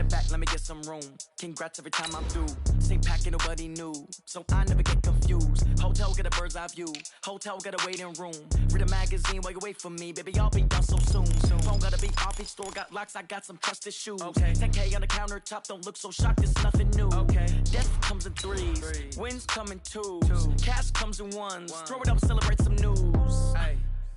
back, let me get some room. Congrats every time I'm through. Same packet, nobody knew, so I never get confused. Hotel, get a bird's eye view. Hotel, got a waiting room. Read a magazine while you wait for me, baby, I'll be done so soon. Phone gotta be off, each store got locks, I got some trusted shoes. 10K on the countertop, don't look so shocked, it's nothing new. Death comes in threes, wins come in twos. Cash comes in ones, throw it up, celebrate some news.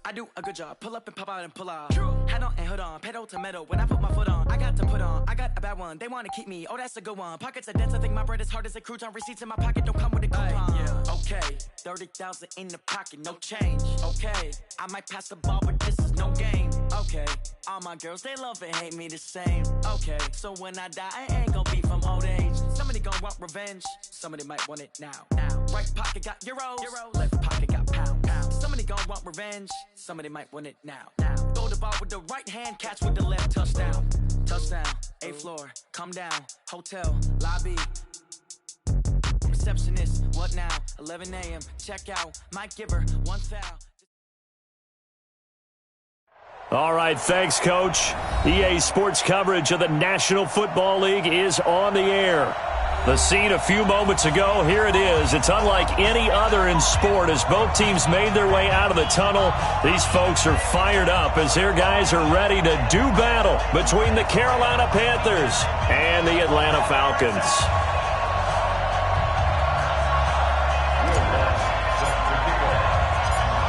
I do a good job, pull up and pop out and pull out. Head on and hood on, pedal to metal. When I put my foot on, I got to put on. I got a bad one, they wanna keep me, oh that's a good one. Pockets are dense, I think my bread is hard as a crouton. Receipts in my pocket don't come with a coupon. Okay, 30,000 in the pocket, no change. Okay, I might pass the ball, but this is no game. Okay, all my girls, they love and hate me the same. Okay, so when I die, I ain't gon' be from old age. Somebody gon' want revenge, somebody might want it now. Right pocket got euros, left pocket got pounds. Somebody gon' want revenge, somebody might want it now. Throw the ball with the right hand, catch with the left, touchdown. Touchdown, 8th floor, come down, hotel, lobby. Receptionist, what now? 11 a.m., check out, might give her one foul. All right, thanks, Coach. EA Sports coverage of the National Football League is on the air. The scene a few moments ago, here it is. It's unlike any other in sport as both teams made their way out of the tunnel. These folks are fired up as their guys are ready to do battle between the Carolina Panthers and the Atlanta Falcons.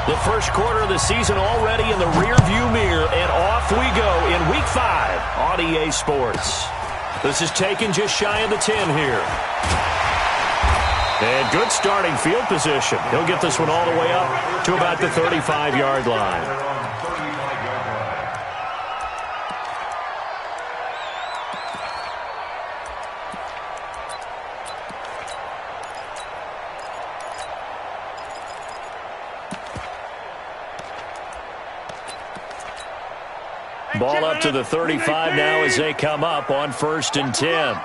The first quarter of the season already in the rearview mirror, and off we go in Week 5 on EA Sports. This is taken just shy of the 10 here. And good starting field position. He'll get this one all the way up to about the 35-yard line. Ball up to the 35 now as they come up on 1st and 10.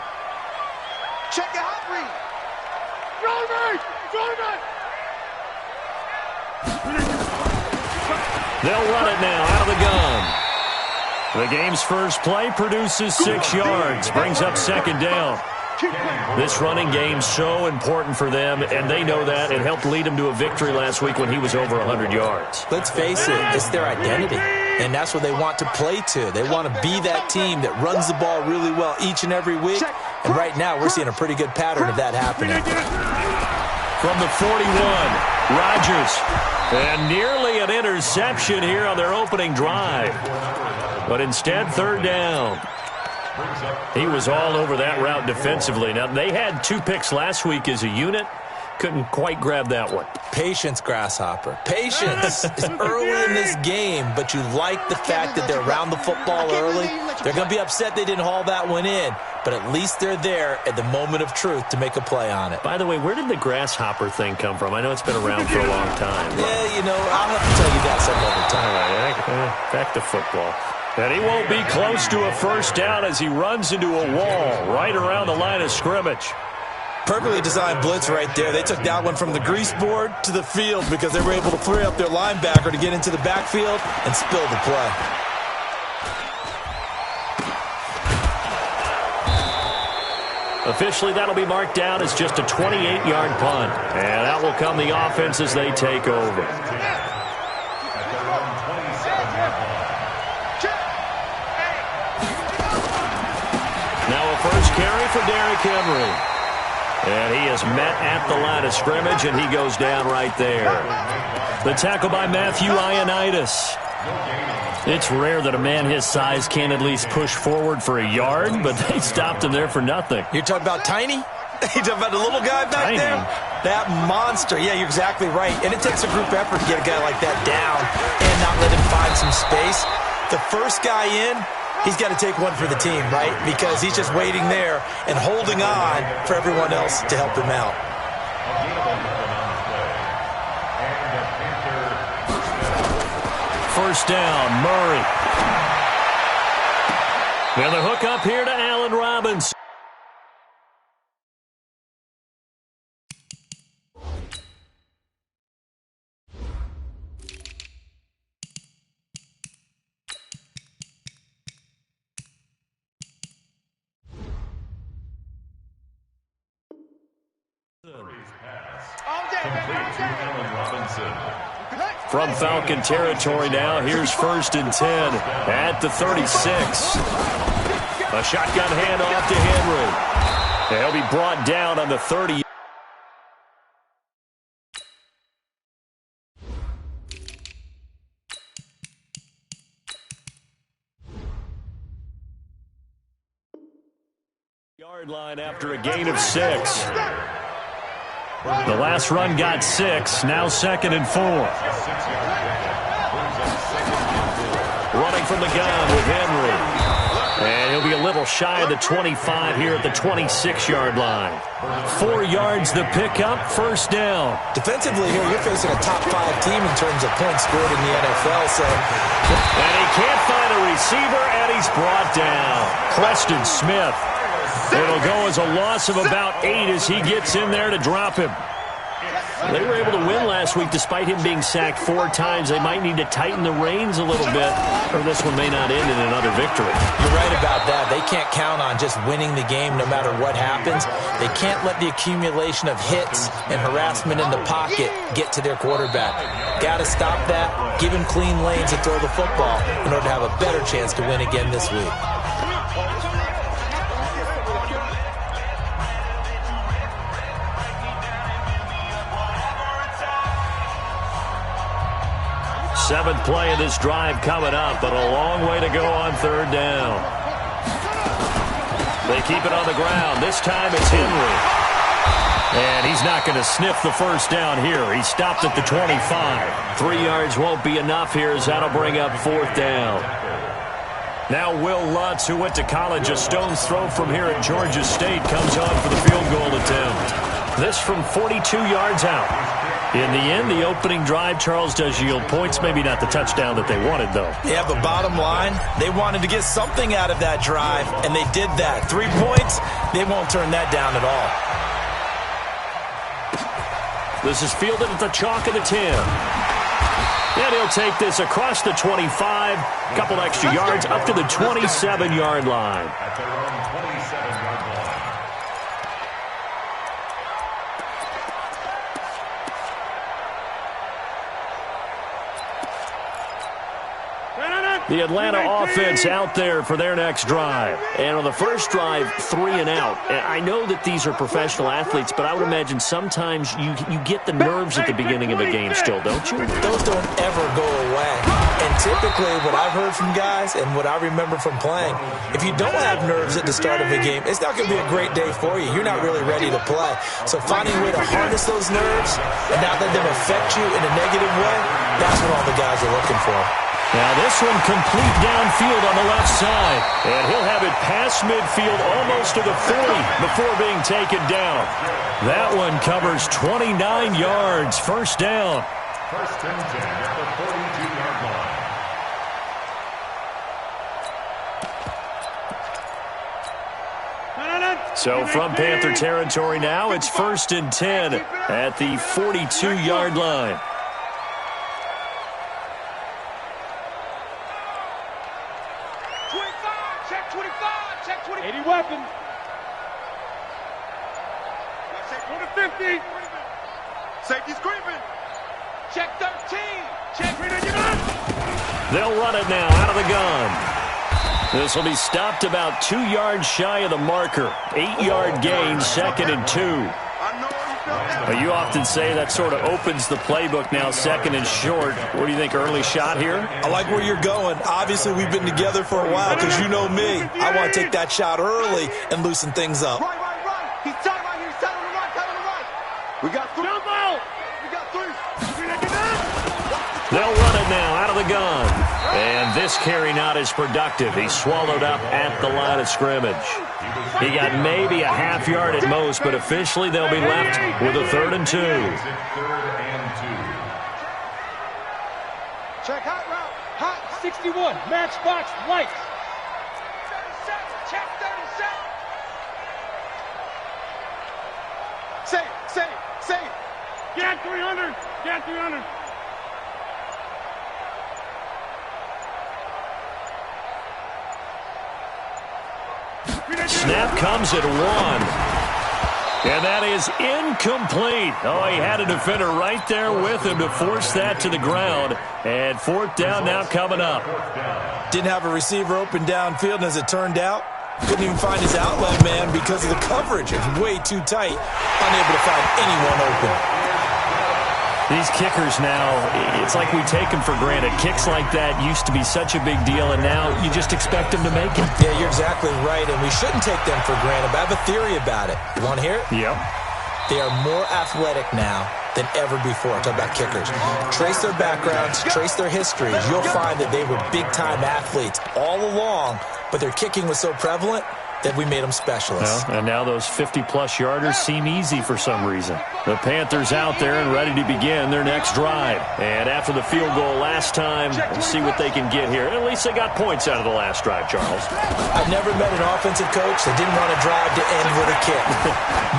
Check it out, Reed. They'll run it now out of the gun. The game's first play produces 6 yards, brings up 2nd down. This running game's so important for them, and they know that. It helped lead them to a victory last week when he was over 100 yards. Let's face it, it's their identity, and that's what they want to play to. They want to be that team that runs the ball really well each and every week, and right now we're seeing a pretty good pattern of that happening. From the 41, Rodgers, and nearly an interception here on their opening drive, but instead 3rd down. He was all over that route defensively. Now, they had 2 picks last week as a unit. Couldn't quite grab that one. Patience, Grasshopper. Patience is early in this game, but you like the fact that they're around the football early. They're going to be upset they didn't haul that one in, but at least they're there at the moment of truth to make a play on it. By the way, where did the Grasshopper thing come from? I know it's been around for a long time. Yeah, you know, I'll have to tell you that some other time. All right, back to football. And he won't be close to a 1st down as he runs into a wall right around the line of scrimmage. Perfectly designed blitz right there. They took that one from the grease board to the field because they were able to free up their linebacker to get into the backfield and spill the play. Officially, that'll be marked down as just a 28-yard punt. And out will come the offense as they take over. First carry for Derrick Henry. And he is met at the line of scrimmage, and he goes down right there. The tackle by Matthew Ioannidis. It's rare that a man his size can at least push forward for a yard, but they stopped him there for nothing. You're talking about Tiny? You're talking about the little guy back Tiny. there? That monster. Yeah, you're exactly right. And it takes a group effort to get a guy like that down and not let him find some space. The first guy in, he's got to take one for the team, right? Because he's just waiting there and holding on for everyone else to help him out. First down, Murray. And the hook up here to Allen Robinson. From Falcon territory now, here's 1st and 10 at the 36. A shotgun handoff to Henry. He'll be brought down on the 30. Yard line after a gain of 6. The last run got 6, now 2nd and 4. Running from the gun with Henry. And he'll be a little shy of the 25 here at the 26-yard line. 4 yards the pickup, 1st down. Defensively here, you're facing a top 5 team in terms of points scored in the NFL. And he can't find a receiver, and he's brought down. Preston Smith. It'll go as a loss of about 8 as he gets in there to drop him. They were able to win last week despite him being sacked 4 times. They might need to tighten the reins a little bit, or this one may not end in another victory. You're right about that. They can't count on just winning the game no matter what happens. They can't let the accumulation of hits and harassment in the pocket get to their quarterback. Got to stop that, give him clean lanes to throw the football in order to have a better chance to win again this week. 7th play of this drive coming up, but a long way to go on 3rd down. They keep it on the ground. This time it's Henry. And he's not going to sniff the 1st down here. He stopped at the 25. 3 yards won't be enough here as that'll bring up 4th down. Now Will Lutz, who went to college a stone's throw from here at Georgia State, comes on for the field goal attempt. This from 42 yards out. In the end, the opening drive, Charles, does yield points. Maybe not the touchdown that they wanted, though. Yeah, but bottom line, they wanted to get something out of that drive, and they did that. 3 points, they won't turn that down at all. This is fielded at the chalk of the 10. And he'll take this across the 25, a couple extra yards up to the 27-yard line. The Atlanta offense out there for their next drive. And on the first drive, 3 and out. And I know that these are professional athletes, but I would imagine sometimes you get the nerves at the beginning of a game still, don't you? Those don't ever go away. And typically what I've heard from guys and what I remember from playing, if you don't have nerves at the start of a game, it's not going to be a great day for you. You're not really ready to play. So finding a way to harness those nerves and not let them affect you in a negative way, that's what all the guys are looking for. Now this one complete downfield on the left side. And he'll have it past midfield almost to the 40 before being taken down. That one covers 29 yards. 1st down. 1st and 10 at the 42-yard line. So from Panther territory now, it's 1st and 10 at the 42-yard line. Weapons. Check 50. Safety's creeping. Check 13. Check. They'll run it now out of the gun. This will be stopped about 2 yards shy of the marker. 8-yard gain, 2nd and 2. You often say that sort of opens the playbook now, 2nd and short. What do you think, early shot here? I like where you're going. Obviously, we've been together for a while because you know me. I want to take that shot early and loosen things up. Right. He's tight right here. He's tight on the right. We got 3. Jump out. We got 3. They'll run it now out of the gun. And this carry not as productive. He's swallowed up at the line of scrimmage. He got maybe a half yard at most, but officially they'll be left with a 3rd and 2. Check hot route. Hot 61. Matchbox lights. 37. Check 37. Safe. Get 300. Get 300. Snap comes at 1. And that is incomplete. Oh, he had a defender right there with him to force that to the ground. And fourth down now coming up. Didn't have a receiver open downfield, and as it turned out, couldn't even find his outlet man because of the coverage. It was way too tight, unable to find anyone open. These kickers now, it's like we take them for granted. Kicks like that used to be such a big deal, and now you just expect them to make it. Yeah, you're exactly right, and we shouldn't take them for granted, but I have a theory about it. You want to hear it? Yep. They are more athletic now than ever before. Talk about kickers. Trace their backgrounds, trace their histories. You'll find that they were big-time athletes all along, but their kicking was so prevalent that we made them specialists. Well, and now those 50-plus yarders seem easy for some reason. The Panthers out there and ready to begin their next drive. And after the field goal last time, we'll see what they can get here. At least they got points out of the last drive, Charles. I've never met an offensive coach that didn't want to drive to end with a kick.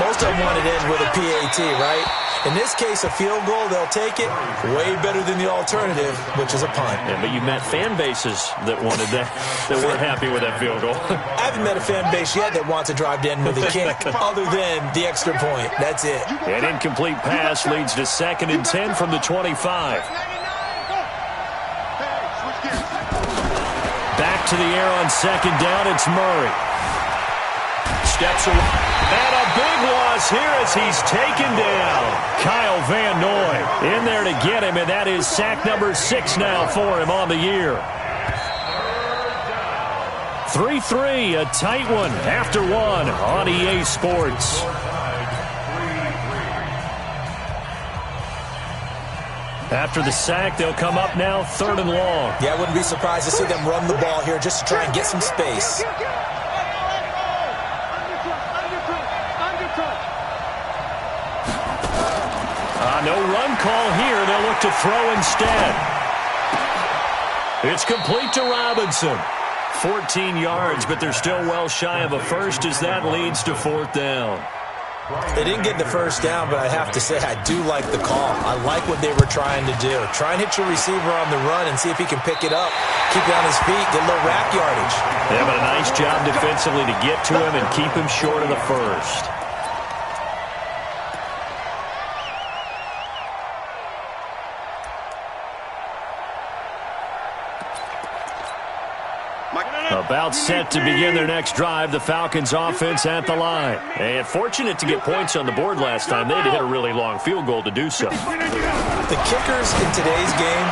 Most of them wanted to end with a PAT, right? In this case, a field goal, they'll take it. Way better than the alternative, which is a punt. Yeah, but you met fan bases that wanted that weren't happy with that field goal. I haven't met a fan base yet that wants to drive to end with a kick other than the extra point. That's it. An incomplete pass leads to 2nd and 10 from the 25. Back to the air on 2nd down, it's Murray. Steps away. And a big loss here as he's taken down. Kyle Van Noy in there to get him, and that is sack number 6 now for him on the year. 3-3, a tight one after one on EA Sports. After the sack, they'll come up now 3rd and long. Yeah, I wouldn't be surprised to see them run the ball here just to try and get some space. No run call here. They'll look to throw instead. It's complete to Robinson. 14 yards, but they're still well shy of a first as that leads to 4th down. They didn't get the first down, but I have to say I do like the call. I like what they were trying to do. Try and hit your receiver on the run and see if he can pick it up. Keep it on his feet, get a little rack yardage. Yeah, but a nice job defensively to get to him and keep him short of the first. About set to begin their next drive, the Falcons offense at the line. And fortunate to get points on the board last time. They had to hit a really long field goal to do so. The kickers in today's game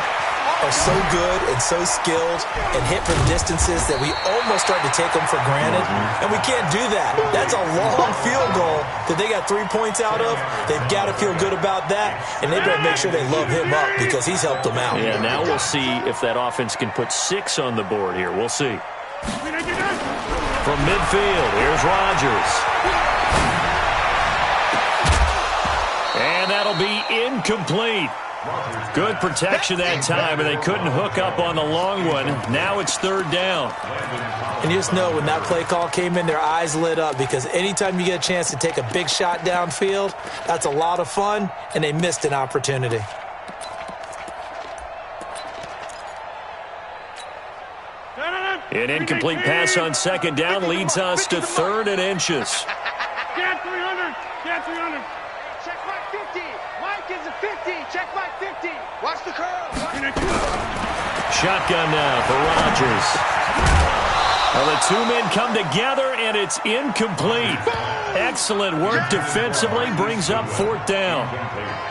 are so good and so skilled and hit from distances that we almost start to take them for granted. And we can't do that. That's a long field goal that they got 3 points out of. They've got to feel good about that, and they better make sure they love him up because he's helped them out. Yeah, now we'll see if that offense can put 6 on the board here. We'll see. From midfield, here's Rodgers. And that'll be incomplete. Good protection that time, and they couldn't hook up on the long one. Now it's 3rd down. And you just know when that play call came in, their eyes lit up because anytime you get a chance to take a big shot downfield, that's a lot of fun, and they missed an opportunity. An incomplete pass on 2nd down leads us to 3rd and inches. Get 300. Get 300. Check back 50. Mike is a 50. Check back 50. Watch the curl. Shotgun now for Rodgers. Well, the 2 men come together, and it's incomplete. Excellent work defensively brings up 4th down.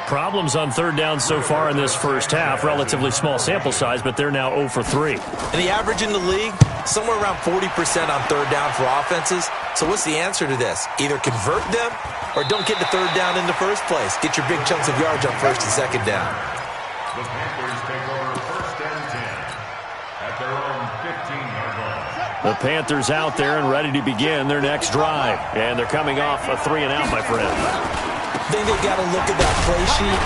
Problems on 3rd down so far in this first half. Relatively small sample size, but they're now 0 for 3. And the average in the league, somewhere around 40% on 3rd down for offenses. So what's the answer to this? Either convert them or don't get the 3rd down in the first place. Get your big chunks of yards on 1st and 2nd down. The Panthers take over 1st and 10 at their own 15-yard line. The Panthers out there and ready to begin their next drive. And they're coming off a 3-and-out, my friend. I think they've got to look at that play sheet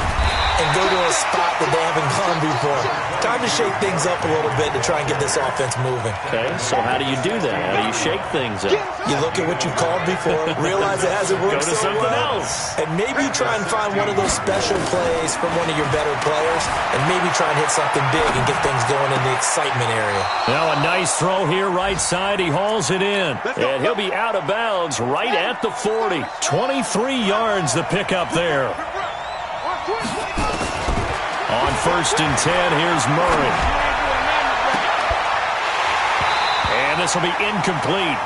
and go to a spot that they haven't gone before. Time to shake things up a little bit to try and get this offense moving. Okay, so how do you do that? How do you shake things up? You look at what you called before, realize it hasn't worked Go to so something well, else. and maybe try and find one of those special plays from one of your better players, and maybe try and hit something big and get things going in the excitement area. Now a nice throw here right side. He hauls it in, and he'll be out of bounds right at the 40. 23 yards the pickup there. On 1st and 10, here's Murray. And this will be incomplete.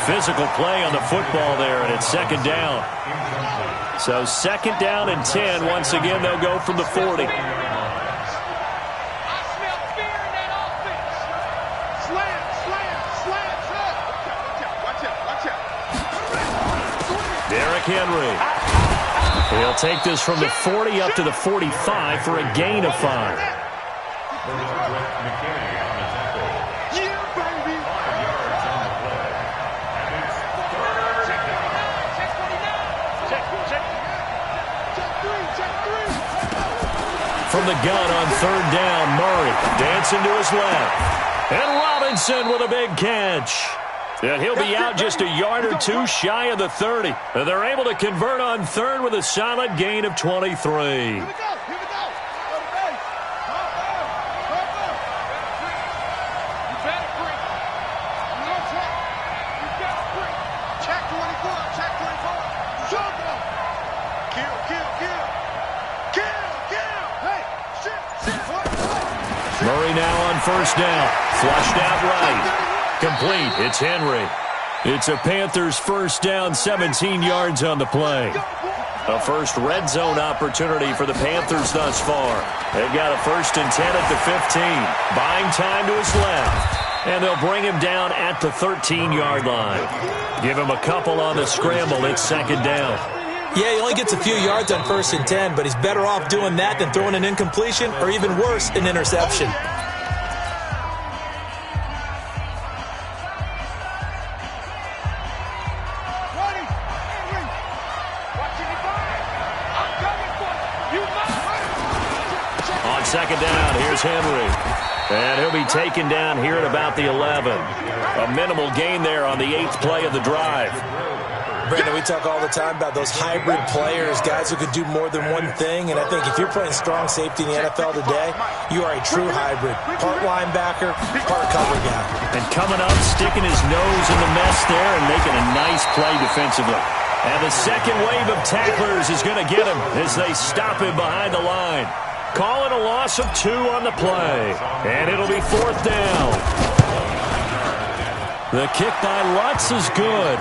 Physical play on the football there, and it's 2nd down. So 2nd down and 10. Once again, they'll go from the 40. Derrick Henry. He'll take this from the 40 up to the 45 for a gain of 5. From the gun on 3rd down, Murray dancing to his left. And Robinson with a big catch. And he'll be out just a yard or two shy of the 30. And they're able to convert on 3rd with a solid gain of 23. Murray now on 1st down. Flushed out right. Complete. It's Henry. It's a Panthers 1st down, 17 yards on the play. A first red zone opportunity for the Panthers thus far. They've got a 1st and 10 at the 15. Buying time to his left. And they'll bring him down at the 13-yard line. Give him a couple on the scramble. It's 2nd down. Yeah, he only gets a few yards on 1st and 10, but he's better off doing that than throwing an incompletion or even worse, an interception. On 2nd down, here's Henry. And he'll be taken down here at about the 11. A minimal gain there on the 8th play of the drive. Brandon, we talk all the time about those hybrid players, guys who could do more than one thing, and I think if you're playing strong safety in the NFL today, you are a true hybrid. Part linebacker, part cover guy. And coming up, sticking his nose in the mess there and making a nice play defensively. And the second wave of tacklers is going to get him as they stop him behind the line. Calling a loss of 2 on the play. And it'll be 4th down. The kick by Lutz is good.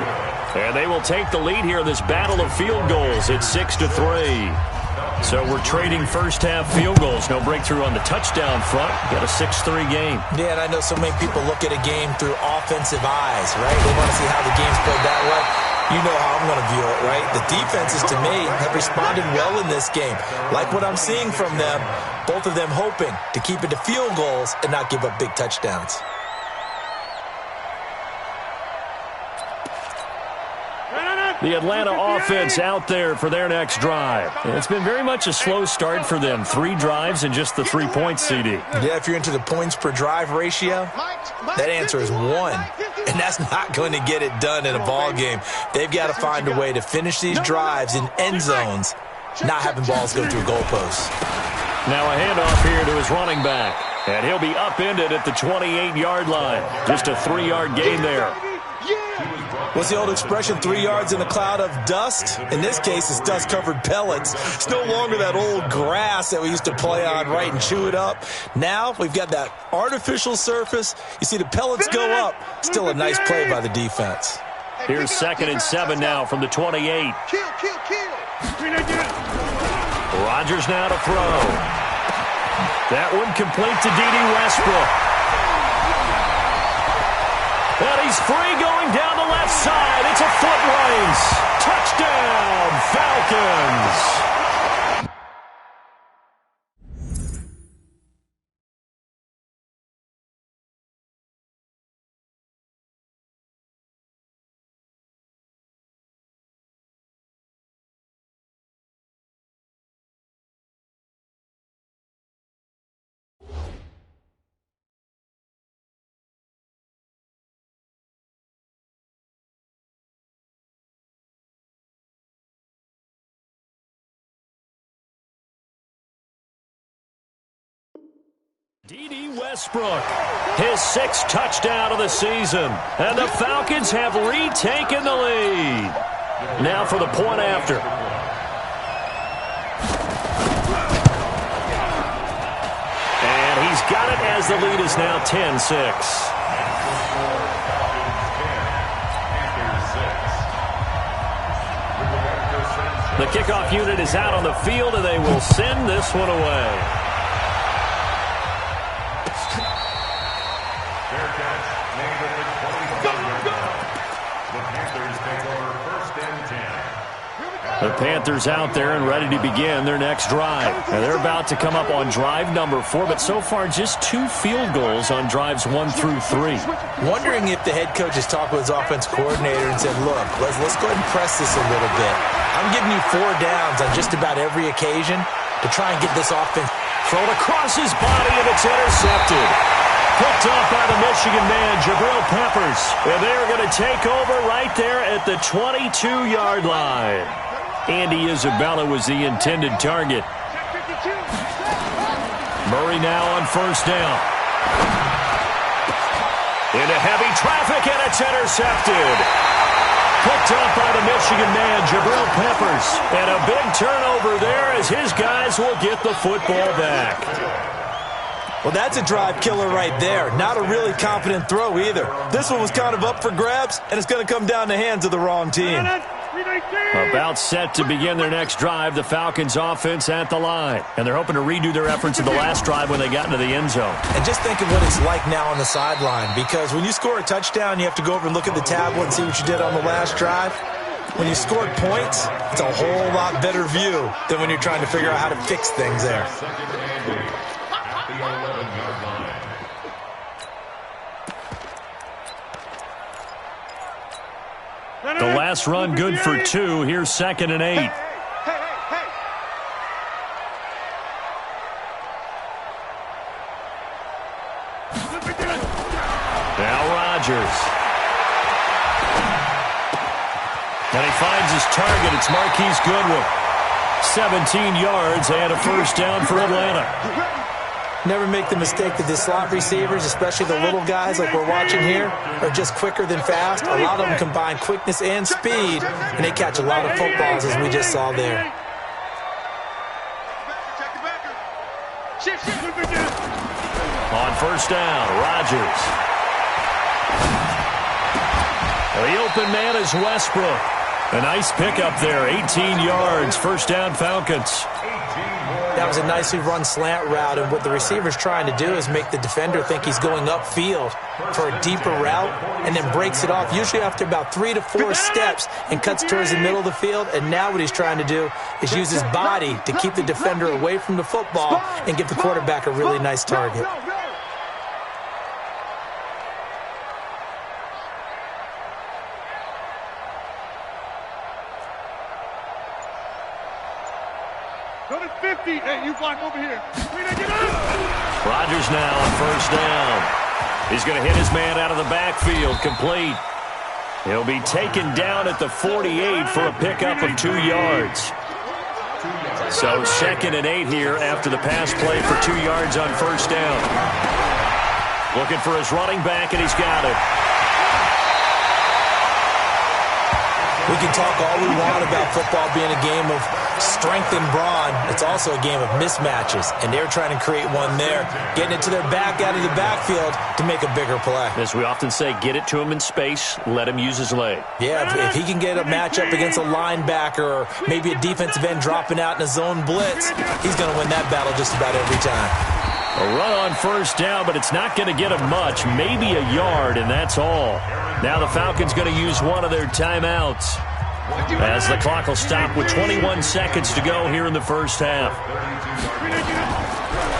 And they will take the lead here in this battle of field goals at 6-3. So we're trading first-half field goals. No breakthrough on the touchdown front. Got a 6-3 game. Yeah, and I know so many people look at a game through offensive eyes, right? They want to see how the game's played that way. You know how I'm going to view it, right? The defenses, to me, have responded well in this game. Like what I'm seeing from them, both of them hoping to keep it to field goals and not give up big touchdowns. The Atlanta offense out there for their next drive. It's been very much a slow start for them. 3 drives and just the 3-point CD. Yeah, if you're into the points per drive ratio, that answer is 1. And that's not going to get it done in a ball game. They've got to find a way to finish these drives in end zones, not having balls go through goalposts. Now a handoff here to his running back. And he'll be upended at the 28-yard line. Just a 3-yard gain there. What's the old expression, 3 yards in a cloud of dust? In this case, it's dust-covered pellets. It's no longer that old grass that we used to play on, right, and chew it up. Now we've got that artificial surface. You see the pellets go up. Still a nice play by the defense. Here's 2nd and 7 now from the 28. Rodgers now to throw. That one complete to D.D. Westbrook. And he's free going down the left side. It's a foot race. Touchdown, Falcons. D.D. Westbrook, his 6th touchdown of the season. And the Falcons have retaken the lead. Now for the point after. And he's got it as the lead is now 10-6. The kickoff unit is out on the field, and they will send this one away. The Panthers out there and ready to begin their next drive. And they're about to come up on drive number 4, but so far just 2 field goals on drives 1 through 3. Wondering if the head coach has talked with his offense coordinator and said, look, let's go ahead and press this a little bit. I'm giving you 4 downs on just about every occasion to try and get this offense. Thrown across his body, and it's intercepted. Picked off by the Michigan man, Jabril Peppers. And they're going to take over right there at the 22-yard line. Andy Isabella was the intended target. Murray now on first down. Into heavy traffic, and it's intercepted. Picked up by the Michigan man, Jabril Peppers. And a big turnover there as his guys will get the football back. Well, that's a drive killer right there. Not a really confident throw either. This one was kind of up for grabs, and it's going to come down the hands of the wrong team. About set to begin their next drive, the Falcons offense at the line. And they're hoping to redo their efforts of the last drive when they got into the end zone. And just think of what it's like now on the sideline, because when you score a touchdown, you have to go over and look at the tablet and see what you did on the last drive. When you scored points, it's a whole lot better view than when you're trying to figure out how to fix things there. The last run good for 2. Here's 2nd and 8. Now Rodgers. And he finds his target. It's Marquise Goodwin. 17 yards and a first down for Atlanta. Never make the mistake that the slot receivers, especially the little guys like we're watching here, are just quicker than fast. A lot of them combine quickness and speed, and they catch a lot of footballs, as we just saw there. On first down, Rodgers. The open man is Westbrook. A nice pickup there, 18 yards, first down Falcons. That was a nicely run slant route, and what the receiver's trying to do is make the defender think he's going upfield for a deeper route and then breaks it off, usually after about 3 to 4 steps, and cuts towards the middle of the field. And now what he's trying to do is use his body to keep the defender away from the football and give the quarterback a really nice target. Hey, you block over here. Rodgers now on first down. He's going to hit his man out of the backfield, complete. He'll be taken down at the 48 for a pickup of 2 yards. So 2nd and 8 here after the pass play for 2 yards on first down. Looking for his running back, and he's got it. We can talk all we want about football being a game of strength and brawn. It's also a game of mismatches, and they're trying to create one there, getting it to their back out of the backfield to make a bigger play. As we often say, get it to him in space, let him use his leg. Yeah, if he can get a matchup against a linebacker or maybe a defensive end dropping out in a zone blitz, he's going to win that battle just about every time. A run on first down, but it's not going to get him much, maybe a yard, and that's all. Now the Falcons going to use one of their timeouts as the clock will stop with 21 seconds to go here in the first half.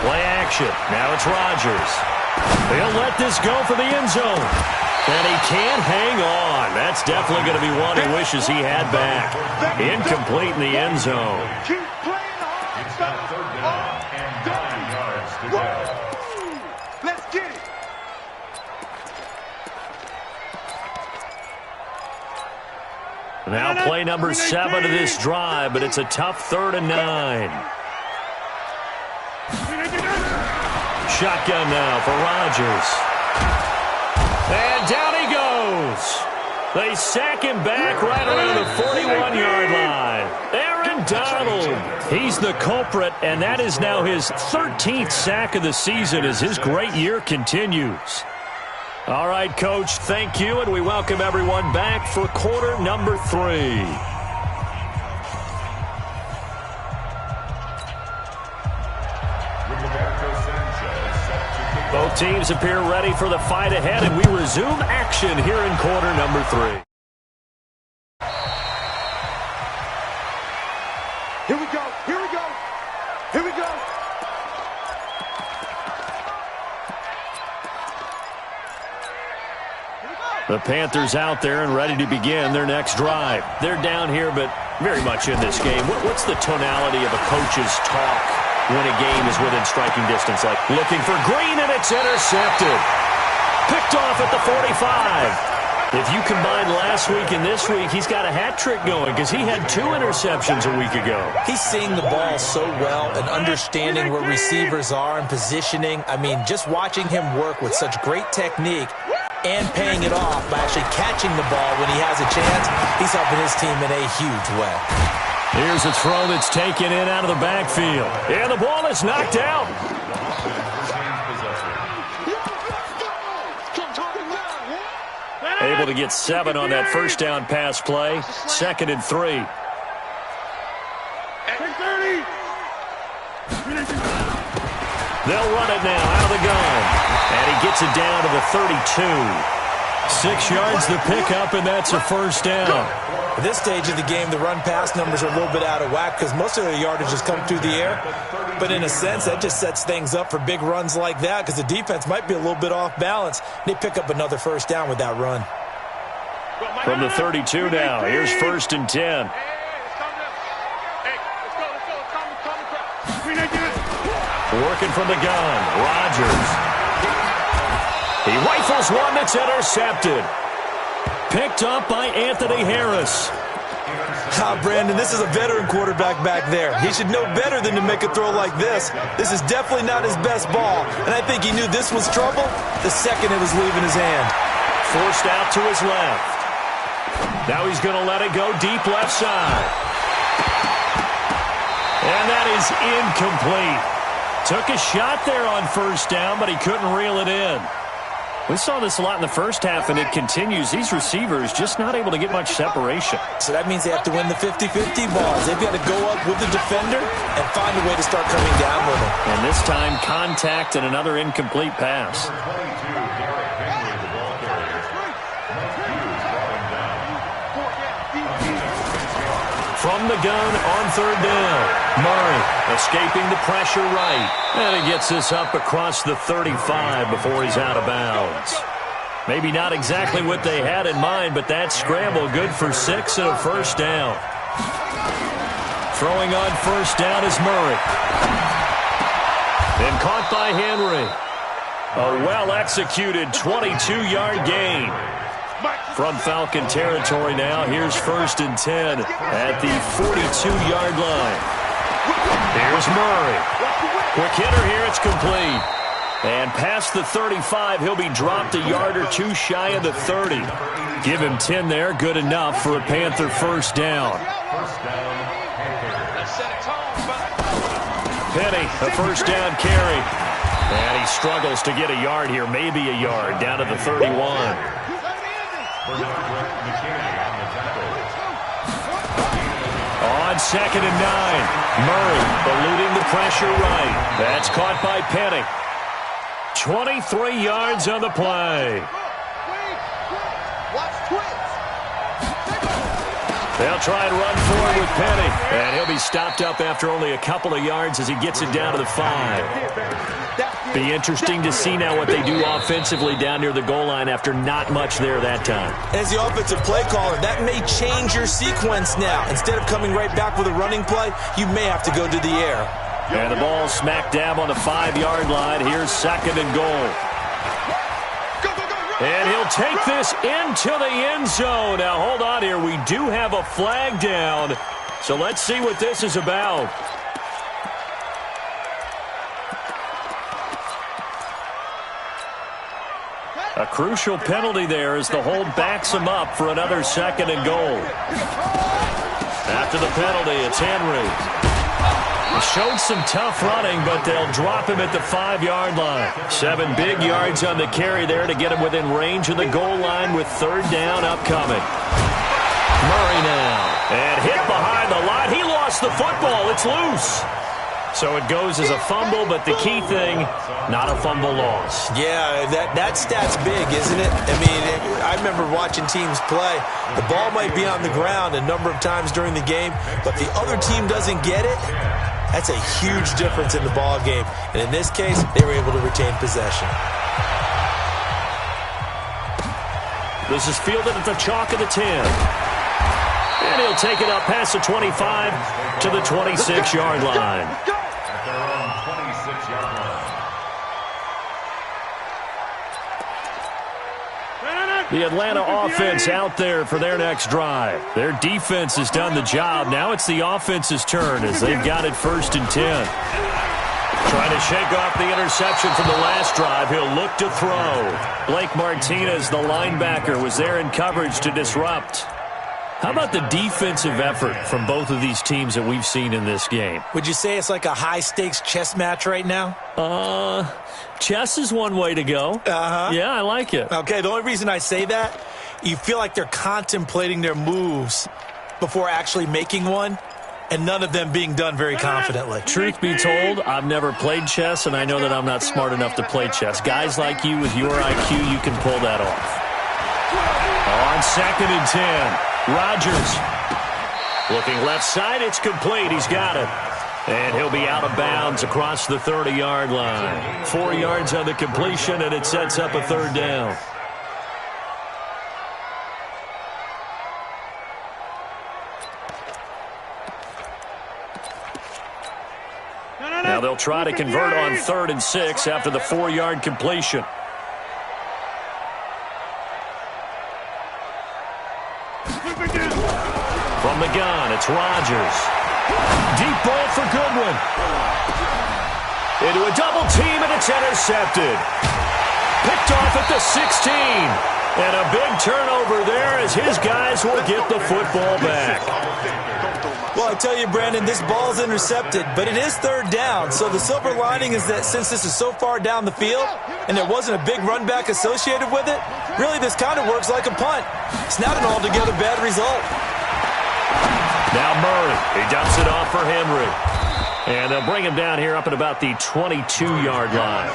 Play action. Now it's Rodgers. He'll let this go for the end zone. And he can't hang on. That's definitely going to be one he wishes he had back. Incomplete in the end zone. It's now 3rd down and 9 yards to go. Let's get it. Now play number 7 of this drive, but it's a tough 3rd and 9. shotgun now for Rodgers. And down he goes. They sack him back right around the 41-yard line. Aaron Donald, he's the culprit, and that is now his 13th sack of the season as his great year continues. All right, Coach, thank you, and we welcome everyone back for quarter number 3. Both teams appear ready for the fight ahead, and we resume action here in quarter number 3. Here we go, here we go, here we go. The Panthers out there and ready to begin their next drive. They're down here, but very much in this game. What's the tonality of a coach's talk when a game is within striking distance? Like looking for Green, and it's intercepted. Picked off at the 45. If you combine last week and this week, he's got a hat trick going because he had 2 interceptions a week ago. He's seeing the ball so well and understanding where receivers are and positioning. I mean, just watching him work with such great technique and paying it off by actually catching the ball when he has a chance, he's helping his team in a huge way. Here's a throw that's taken in out of the backfield. And the ball is knocked out. Able to get 7 on that first down pass play. 2nd and 3. They'll run it now out of the gun. And he gets it down to the 32. 6 yards the pickup, and that's a first down. At this stage of the game, the run-pass numbers are a little bit out of whack because most of their yardage has come through the air. But in a sense, that just sets things up for big runs like that because the defense might be a little bit off balance. They pick up another first down with that run. From the 32 now, here's 1st and 10. Working from the gun, Rodgers. He rifles one that's intercepted. Picked up by Anthony Harris. Brandon, this is a veteran quarterback back there. He should know better than to make a throw like this. This is definitely not his best ball, and I think he knew this was trouble the second it was leaving his hand. Forced out to his left. Now he's going to let it go deep left side. And that is incomplete. Took a shot there on first down, but he couldn't reel it in. We saw this a lot in the first half, and it continues. These receivers just not able to get much separation. So that means they have to win the 50-50 balls. They've got to go up with the defender and find a way to start coming down with him. And this time, contact and another incomplete pass. From the gun on 3rd down. Murray escaping the pressure right. And he gets this up across the 35 before he's out of bounds. Maybe not exactly what they had in mind, but that scramble good for 6 and a first down. Throwing on first down is Murray. And caught by Henry. A well-executed 22-yard gain. From Falcon territory now, here's 1st and 10 at the 42-yard line. Here's Murray. Quick hitter here, it's complete. And past the 35, he'll be dropped a yard or 2 shy of the 30. Give him 10 there, good enough for a Panther first down. Penny, a first down carry. And he struggles to get a yard here, maybe a yard, down to the 31. On 2nd and 9, Murray eluding the pressure right. That's caught by Penny. 23 yards on the play. They'll try and run forward with Penny. And he'll be stopped up after only a couple of yards as he gets it down to the 5. Be interesting to see now what they do offensively down near the goal line after not much there that time. As the offensive play caller, that may change your sequence now. Instead of coming right back with a running play, you may have to go to the air. And the ball smack dab on the 5-yard line. Here's 2nd and goal. And he'll take this into the end zone. Now, hold on here. We do have a flag down. So let's see what this is about. A crucial penalty there as the hold backs him up for another 2nd and goal. After the penalty, it's Henry. He showed some tough running, but they'll drop him at the 5-yard line. 7 big yards on the carry there to get him within range of the goal line with 3rd down upcoming. Murray now. And hit behind the line. He lost the football. It's loose. So it goes as a fumble, but the key thing, not a fumble loss. Yeah, that stat's big, isn't it? I mean, I remember watching teams play. The ball might be on the ground a number of times during the game, but the other team doesn't get it. That's a huge difference in the ball game. And in this case, they were able to retain possession. This is fielded at the chalk of the 10. And he'll take it up past the 25 to the 26-yard line. At their own 26-yard line. The Atlanta offense out there for their next drive. Their defense has done the job. Now it's the offense's turn as they've got it 1st and 10. Trying to shake off the interception from the last drive. He'll look to throw. Blake Martinez, the linebacker, was there in coverage to disrupt. How about the defensive effort from both of these teams that we've seen in this game? Would you say it's like a high-stakes chess match right now? Chess is one way to go. Uh-huh. Yeah, I like it. Okay, the only reason I say that, you feel like they're contemplating their moves before actually making one, and none of them being done very confidently. Truth be told, I've never played chess, and I know that I'm not smart enough to play chess. Guys like you with your IQ, you can pull that off. On 2nd and 10. Rodgers looking left side. It's complete. He's got it. And he'll be out of bounds across the 30-yard line. 4 yards on the completion, and it sets up a 3rd down. Now they'll try to convert on 3rd and 6 after the 4-yard completion. From the gun, it's Rodgers. Deep ball for Goodwin. Into a double team, and it's intercepted. Picked off at the 16. And a big turnover there as his guys will get the football back. Well, I tell you, Brandon, this ball's intercepted, but it is 3rd down. So the silver lining is that since this is so far down the field and there wasn't a big run back associated with it, really this kind of works like a punt. It's not an altogether bad result. Now Murray, he dumps it off for Henry. And they'll bring him down here up at about the 22-yard line.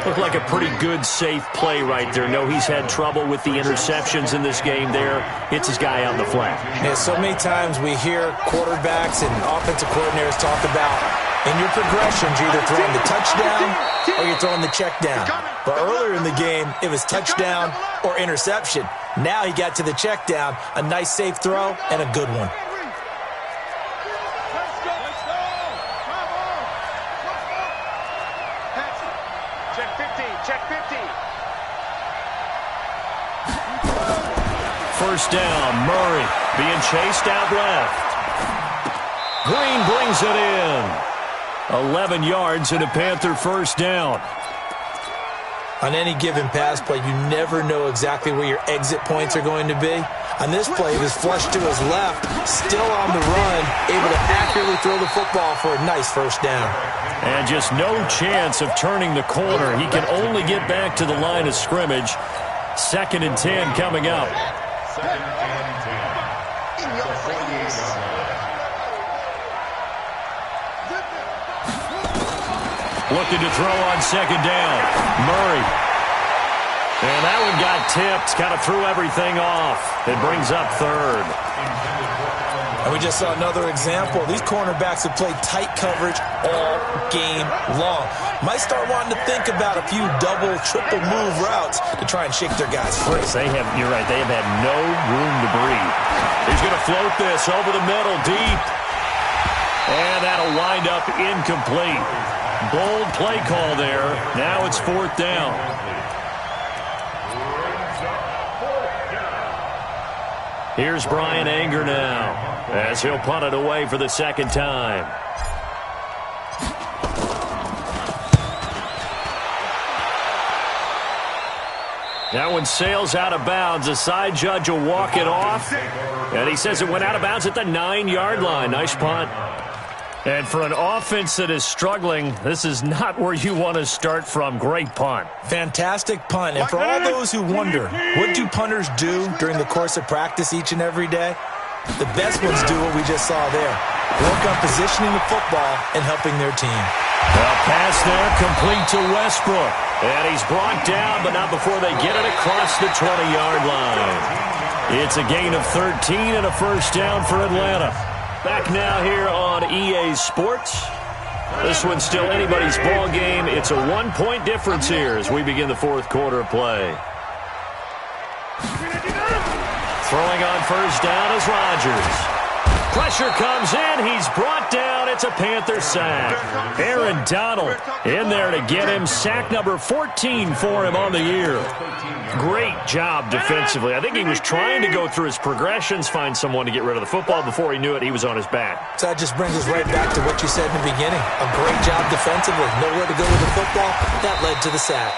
Looked like a pretty good, safe play right there. No, he's had trouble with the interceptions in this game there. Hits his guy out in the flat. Yeah, so many times we hear quarterbacks and offensive coordinators talk about in your progressions, you're either throwing the touchdown or you're throwing the check down. But earlier in the game, it was touchdown or interception. Now he got to the check down, a nice safe throw, and a good one. First down, Murray being chased out left. Green brings it in. 11 yards and a Panther 1st down. On any given pass play, you never know exactly where your exit points are going to be. On this play, he was flushed to his left, still on the run, able to accurately throw the football for a nice 1st down. And just no chance of turning the corner. He can only get back to the line of scrimmage. 2nd and 10 coming up. 2nd and 10. Looking to throw on 2nd down. Murray. And that one got tipped. Kind of threw everything off. It brings up 3rd. And we just saw another example. These cornerbacks have played tight coverage all game long. Might start wanting to think about a few double, triple move routes to try and shake their guys free. You're right, they have had no room to breathe. He's going to float this over the middle, deep. And that'll wind up incomplete. Bold play call there. Now it's 4th down. Here's Brian Anger now as he'll punt it away for the 2nd time. That one sails out of bounds. The side judge will walk it off. And he says it went out of bounds at the 9-yard line. Nice punt. And for an offense that is struggling, this is not where you want to start from. Great punt. Fantastic punt. And for all those who wonder, what do punters do during the course of practice each and every day? The best ones do what we just saw there. Work on positioning the football and helping their team. Well, pass there, complete to Westbrook. And he's brought down, but not before they get it across the 20-yard line. It's a gain of 13 and a first down for Atlanta. Back now here on EA Sports. This one's still anybody's ball game. It's a 1-point difference here as we begin the fourth quarter of play. Throwing on first down is Rodgers. Pressure comes in. He's brought down. It's a Panther sack. Aaron Donald in there to get him. Sack number 14 for him on the year. Great job defensively. I think he was trying to go through his progressions, find someone to get rid of the football. Before he knew it, he was on his back. So that just brings us right back to what you said in the beginning. A great job defensively. Nowhere to go with the football. That led to the sack.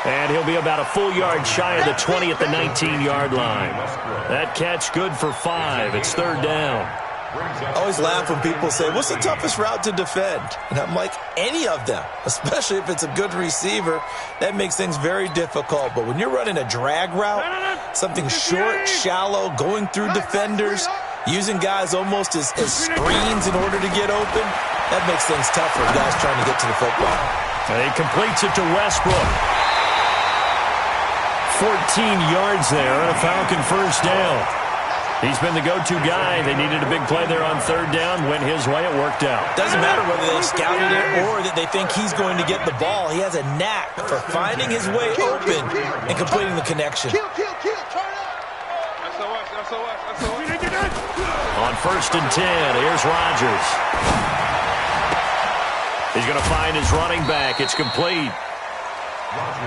And he'll be about a full yard shy of the 20 at the 19-yard line. That catch good for 5. It's third down. I always laugh when people say, what's the toughest route to defend? And I'm like, any of them, especially if it's a good receiver. That makes things very difficult. But when you're running a drag route, something short, shallow, going through defenders, using guys almost as screens in order to get open, that makes things tough for guys trying to get to the football. And he completes it to Westbrook. 14 yards there and a Falcon first down. He's been the go-to guy. They needed a big play there on third down. Went his way. It worked out. Doesn't matter whether they scouted it or that they think he's going to get the ball. He has a knack for finding his way open and completing the connection. On first and 10, here's Rodgers. He's going to find his running back. It's complete.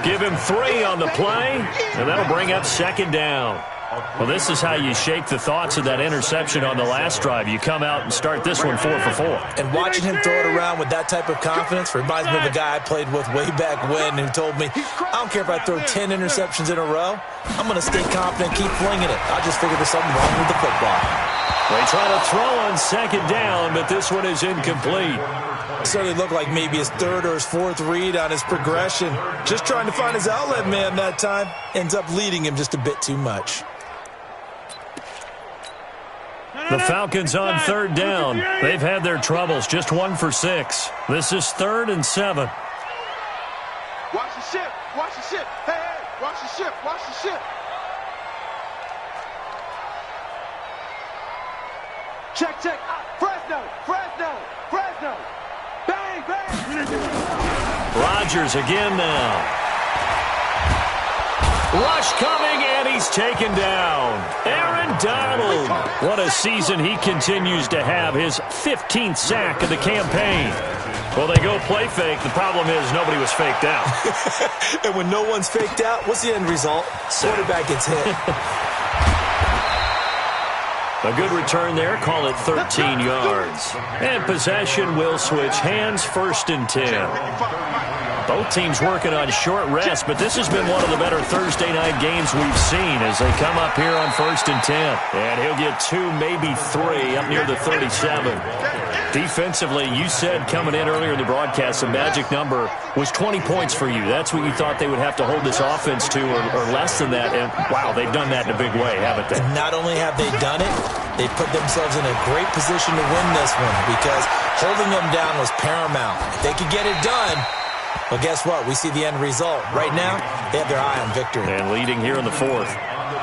Give him 3 on the play, and that'll bring up second down. Well, this is how you shake the thoughts of that interception on the last drive. You come out and start this one 4 for 4. And watching him throw it around with that type of confidence reminds me of a guy I played with way back when who told me, I don't care if I throw 10 interceptions in a row. I'm going to stay confident, keep flinging it. I just figured there's something wrong with the football. They try to throw on second down, but this one is incomplete. Certainly looked like maybe his third or his fourth read on his progression. Just trying to find his outlet man that time. Ends up leading him just a bit too much. The Falcons on third down. They've had their troubles. Just 1 for 6. This is 3rd and 7. Watch the ship. Watch the ship. Hey, hey. Watch the ship. Watch the ship. Check, check. Fresno. Fresno. Fresno. Bang, bang. Rodgers again now. Rush coming, and he's taken down. Aaron Donald. What a season he continues to have. His 15th sack of the campaign. Well, they go play fake. The problem is nobody was faked out. And when no one's faked out, what's the end result? Quarterback gets hit. A good return there. Call it 13 yards. And possession will switch hands. 1st and 10. Both teams working on short rest, but this has been one of the better Thursday night games we've seen as they come up here on 1st and 10. And he'll get 2, maybe 3 up near the 37. Defensively, you said coming in earlier in the broadcast, the magic number was 20 points for you. That's what you thought they would have to hold this offense to or less than that. And, wow, they've done that in a big way, haven't they? And not only have they done it, they put themselves in a great position to win this one because holding them down was paramount. If they could get it done, well, guess what? We see the end result. Right now, they have their eye on victory. And leading here in the 4th.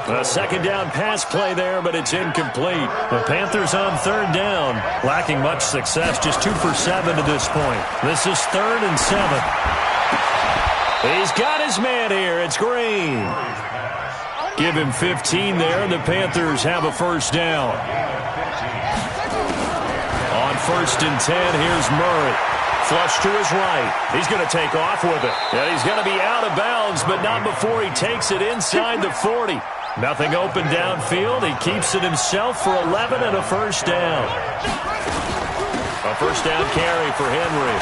A second down pass play there, but it's incomplete. The Panthers on third down, lacking much success, just 2 for 7 to this point. This is 3rd and 7. He's got his man here. It's Green. Give him 15 there, and the Panthers have a first down. On 1st and 10, here's Murray. Flush to his right. He's going to take off with it. And he's going to be out of bounds, but not before he takes it inside the 40. Nothing open downfield. He keeps it himself for 11 and a first down. A first down carry for Henry.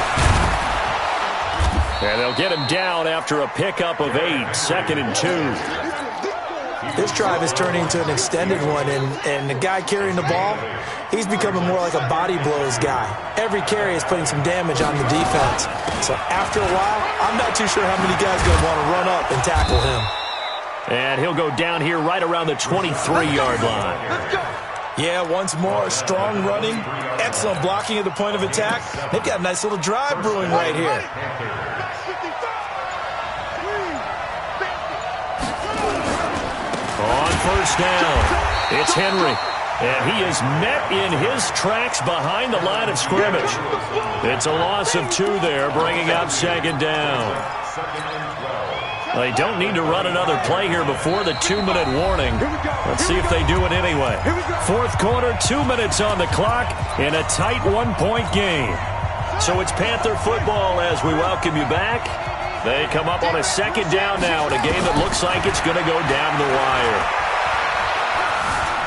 And they'll get him down after a pickup of 8, 2nd and 2. This drive is turning into an extended one, and the guy carrying the ball, he's becoming more like a body blows guy. Every carry is putting some damage on the defense. So after a while, I'm not too sure how many guys are going to want to run up and tackle him. And he'll go down here right around the 23-yard line. Yeah, once more, strong running, excellent blocking at the point of attack. They've got a nice little drive brewing right here. On first down, it's Henry. And he is met in his tracks behind the line of scrimmage. It's a loss of 2 there, bringing up 2nd down. They don't need to run another play here before the 2-minute warning. Let's see if they do it anyway. 4th quarter, 2 minutes on the clock in a tight 1-point game. So it's Panther football as we welcome you back. They come up on a 2nd down now in a game that looks like it's going to go down the wire.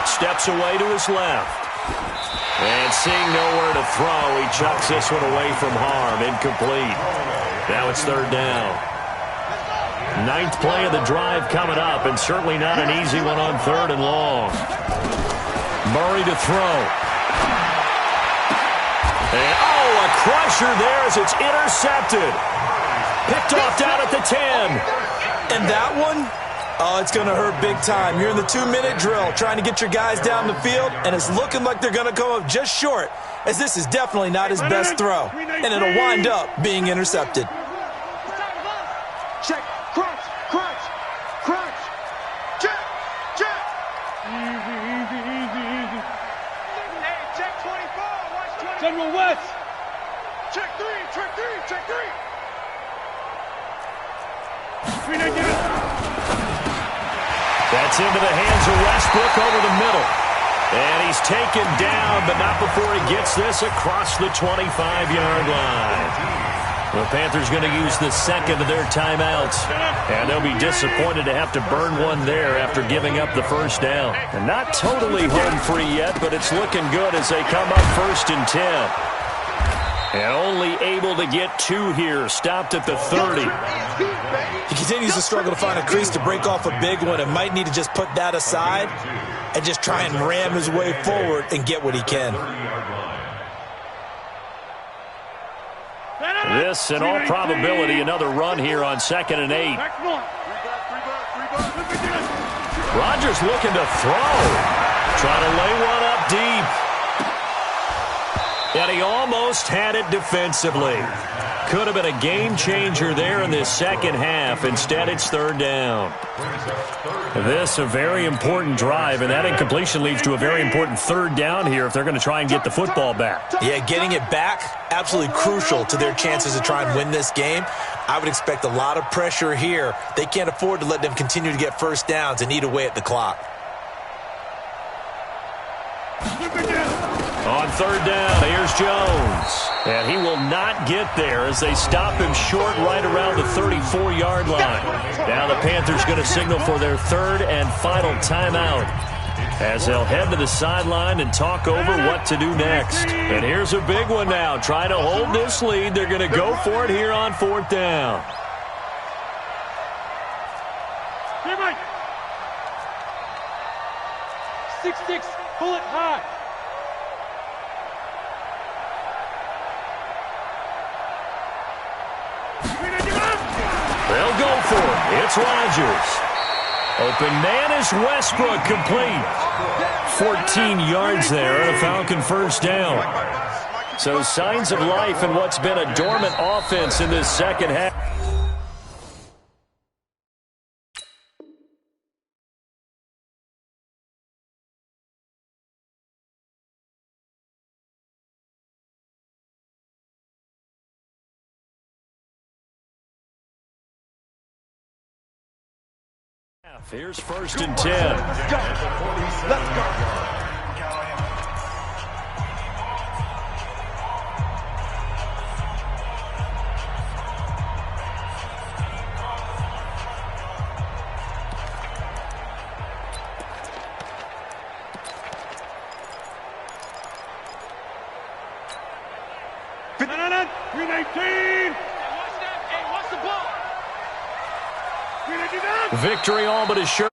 Steps away to his left. And seeing nowhere to throw, he chucks this one away from harm. Incomplete. Now it's 3rd down. 9th play of the drive coming up, and certainly not an easy one on 3rd and long. Murray to throw. And, a crusher there as it's intercepted. Picked off down at the 10. And that one, it's going to hurt big time. You're in the 2-minute drill trying to get your guys down the field, and it's looking like they're going to come up just short, as this is definitely not his best throw, and it'll wind up being intercepted. Check, crunch, crunch, crunch, check, check. Easy. Hey, check 24, watch 24. General West. Check 3. That's into the hands of Westbrook over the middle. And he's taken down, but not before he gets this across the 25-yard line. The Panthers going to use the 2nd of their timeouts. And they'll be disappointed to have to burn one there after giving up the 1st down. And not totally home free yet, but it's looking good as they come up 1st and 10. And only able to get 2 here, stopped at the 30. He continues to struggle to find a crease to break off a big one and might need to just put that aside and just try and ram his way forward and get what he can. This, in all probability, another run here on 2nd and 8. Rodgers looking to throw. Trying to lay one up deep. And he almost had it defensively. Could have been a game changer there in this 2nd half. Instead, it's 3rd down. This a very important drive, and that incompletion leads to a very important 3rd down here if they're going to try and get the football back. Yeah, getting it back, absolutely crucial to their chances to try and win this game. I would expect a lot of pressure here. They can't afford to let them continue to get 1st downs and eat away at the clock. On 3rd down, here's Jones. And he will not get there as they stop him short right around the 34-yard line. Now the Panthers going to signal for their 3rd and final timeout as they'll head to the sideline and talk over what to do next. And here's a big one now. Trying to hold this lead. They're going to go for it here on 4th down. Here, Mike. 6-6, pull it high. They'll go for it. It's Rodgers. Open man is Westbrook, complete. 14 yards there and a Falcon 1st down. So signs of life in what's been a dormant offense in this 2nd half. Here's 1st and 10. Let's go. Green 18. the ball. Victory all but assured.